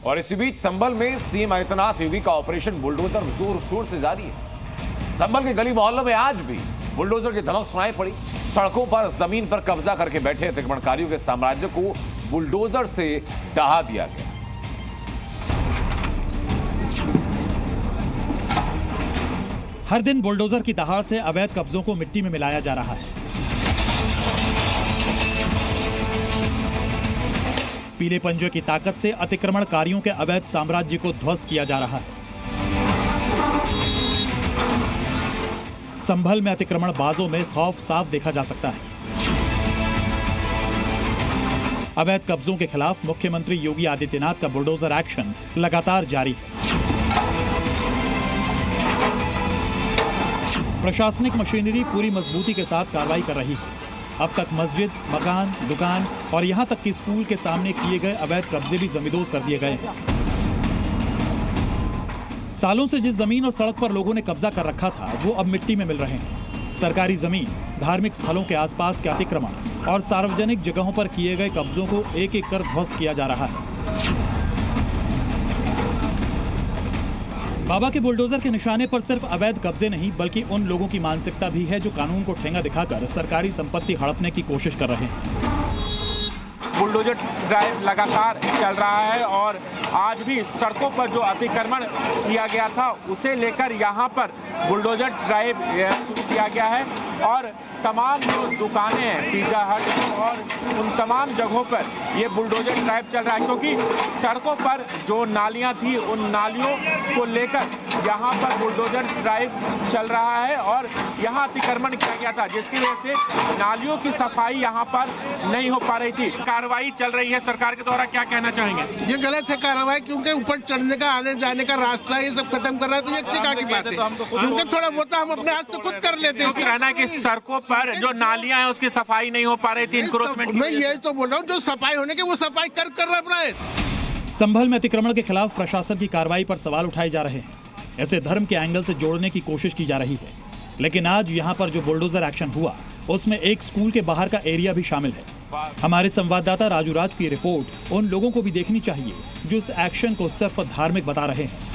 और इसी बीच संभल में सीएम आदित्यनाथ योगी का ऑपरेशन बुलडोजर जोर शोर से जारी है। संभल के गली मोहल्लों में आज भी बुलडोजर की धमक सुनाई पड़ी। सड़कों पर जमीन पर कब्जा करके बैठे अतिक्रमणकारियों के साम्राज्य को बुलडोजर से ढहा दिया गया। हर दिन बुलडोजर की दहाड़ से अवैध कब्जों को मिट्टी में मिलाया जा रहा है। पीले पंजे की ताकत से अतिक्रमणकारियों के अवैध साम्राज्य को ध्वस्त किया जा रहा है। संभल में अतिक्रमणबाजों में खौफ साफ देखा जा सकता है। अवैध कब्जों के खिलाफ मुख्यमंत्री योगी आदित्यनाथ का बुलडोजर एक्शन लगातार जारी है। प्रशासनिक मशीनरी पूरी मजबूती के साथ कार्रवाई कर रही है। अब तक मस्जिद, मकान, दुकान और यहां तक कि स्कूल के सामने किए गए अवैध कब्जे भी जमींदोज कर दिए गए हैं। सालों से जिस जमीन और सड़क पर लोगों ने कब्जा कर रखा था, वो अब मिट्टी में मिल रहे हैं। सरकारी जमीन, धार्मिक स्थलों के आसपास के अतिक्रमण और सार्वजनिक जगहों पर किए गए कब्जों को एक एक कर ध्वस्त किया जा रहा है। बाबा के बुलडोजर के निशाने पर सिर्फ अवैध कब्जे नहीं, बल्कि उन लोगों की मानसिकता भी है जो कानून को ठेंगा दिखाकर सरकारी संपत्ति हड़पने की कोशिश कर रहे हैं। बुलडोजर ड्राइव लगातार चल रहा है और आज भी सड़कों पर जो अतिक्रमण किया गया था उसे लेकर यहां पर बुलडोजर ड्राइव शुरू किया गया है और तमाम जो दुकानें हैं, पिज़्ज़ा हट और उन तमाम जगहों पर ये बुलडोजर ड्राइव चल रहा है, क्योंकि सड़कों पर जो नालियां थी उन नालियों को लेकर यहाँ पर बुलडोजर ड्राइव चल रहा है और यहाँ अतिक्रमण किया गया था, जिसकी वजह से नालियों की सफाई यहाँ पर नहीं हो पा रही थी। कार्रवाई चल रही है सरकार के द्वारा, क्या कहना चाहेंगे? ये गलत है कार्रवाई, क्योंकि ऊपर चढ़ने का, आने जाने का रास्ता ये सब खत्म कर रहा है, तो ये अच्छी की बात है। क्योंकि थोड़ा बहुत हम अपने हाथ से खुद कर लेते हैं। कहना है कि सड़कों पर जो नालियां हैं उसकी सफाई नहीं हो पा रही थी, इंक्रोचमेंट। मैं यही तो बोल रहा हूँ, जो सफाई होने की वो सफाई कर रहा है। संभल में अतिक्रमण के खिलाफ प्रशासन की कार्रवाई पर सवाल उठाए जा रहे हैं। ऐसे धर्म के एंगल से जोड़ने की कोशिश की जा रही है, लेकिन आज यहाँ पर जो बुलडोजर एक्शन हुआ उसमें एक स्कूल के बाहर का एरिया भी शामिल है। हमारे संवाददाता राजू राज की रिपोर्ट उन लोगों को भी देखनी चाहिए जो इस एक्शन को सिर्फ धार्मिक बता रहे हैं।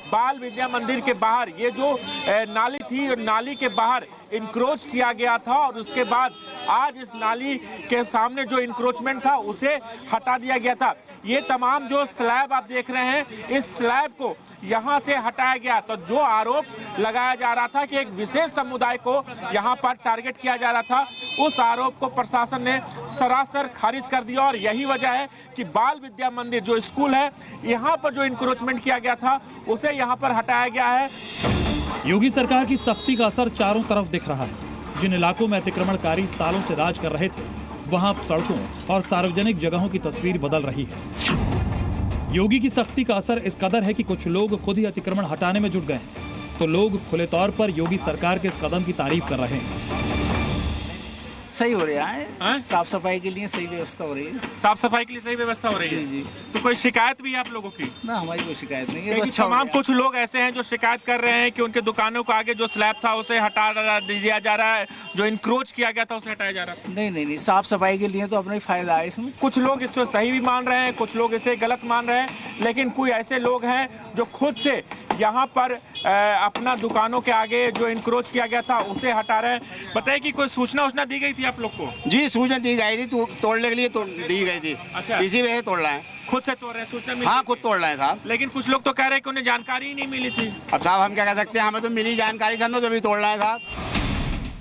बाल विद्या मंदिर के बाहर ये जो नाली थी, नाली के बाहर इंक्रोच किया गया था और उसके बाद आज इस नाली के सामने जो इंक्रोचमेंट था उसे हटा दिया गया था। ये तमाम जो स्लैब आप देख रहे हैं, इस स्लैब को यहाँ से हटाया गया। तो जो आरोप लगाया जा रहा था कि एक विशेष समुदाय को यहाँ पर टारगेट किया जा रहा था, उस आरोप को प्रशासन ने सरासर खारिज कर दिया और यही वजह है कि बाल विद्या मंदिर जो स्कूल है, यहाँ पर जो इंक्रोचमेंट किया गया था उसे यहाँ पर हटाया गया है। योगी सरकार की सख्ती का असर चारों तरफ दिख रहा है। जिन इलाकों में अतिक्रमणकारी सालों से राज कर रहे थे, वहां अब सड़कों और सार्वजनिक जगहों की तस्वीर बदल रही है। योगी की सख्ती का असर इस कदर है कि कुछ लोग खुद ही अतिक्रमण हटाने में जुट गए हैं, तो लोग खुले तौर पर योगी सरकार के इस कदम की तारीफ कर रहे हैं। सही हो रहा है, साफ सफाई के लिए सही व्यवस्था हो रही है। साफ सफाई के लिए सही व्यवस्था हो रही है। जी। तो कोई शिकायत भी है आप लोगों की? ना, हमारी कोई शिकायत नहीं है। तो अच्छा तमाम कुछ लोग ऐसे हैं जो शिकायत कर रहे हैं कि उनके दुकानों को आगे जो स्लैब था उसे हटा दिया जा रहा है, जो इंक्रोच किया गया था उसे हटाया जा रहा है। नहीं, साफ सफाई के लिए तो अपना ही फायदा है इसमें। कुछ लोग इसको सही भी मान रहे हैं, कुछ लोग इसे गलत मान रहे हैं, लेकिन कोई ऐसे लोग हैं जो खुद से यहाँ पर अपना दुकानों के आगे जो इंक्रोच किया गया था उसे हटा रहे हैं। बताइए कि कोई सूचना दी गई थी आप लोग को? जी, सूचना दी गई थी, तोड़ने के लिए दी गई थी। अच्छा, इसी वजह से तोड़ रहे हैं। खुद से तोड़ रहे हैं? सूचना मिली? हाँ, खुद तोड़ रहे हैं साहब। लेकिन कुछ लोग तो कह रहे हैं कि उन्हें जानकारी ही नहीं मिली थी। अब साहब हम क्या कह सकते हैं, हमें तो मिली जानकारी, हम तो भी तोड़ रहे हैं साहब।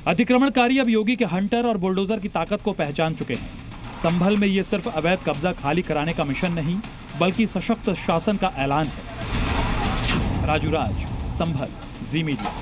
अतिक्रमणकारी अब योगी के हंटर और बुलडोजर की ताकत को पहचान चुके हैं। संभल में ये सिर्फ अवैध कब्जा खाली कराने का मिशन नहीं, बल्कि सशक्त शासन का ऐलान है। राजू राज, संभल, जी मीडिया।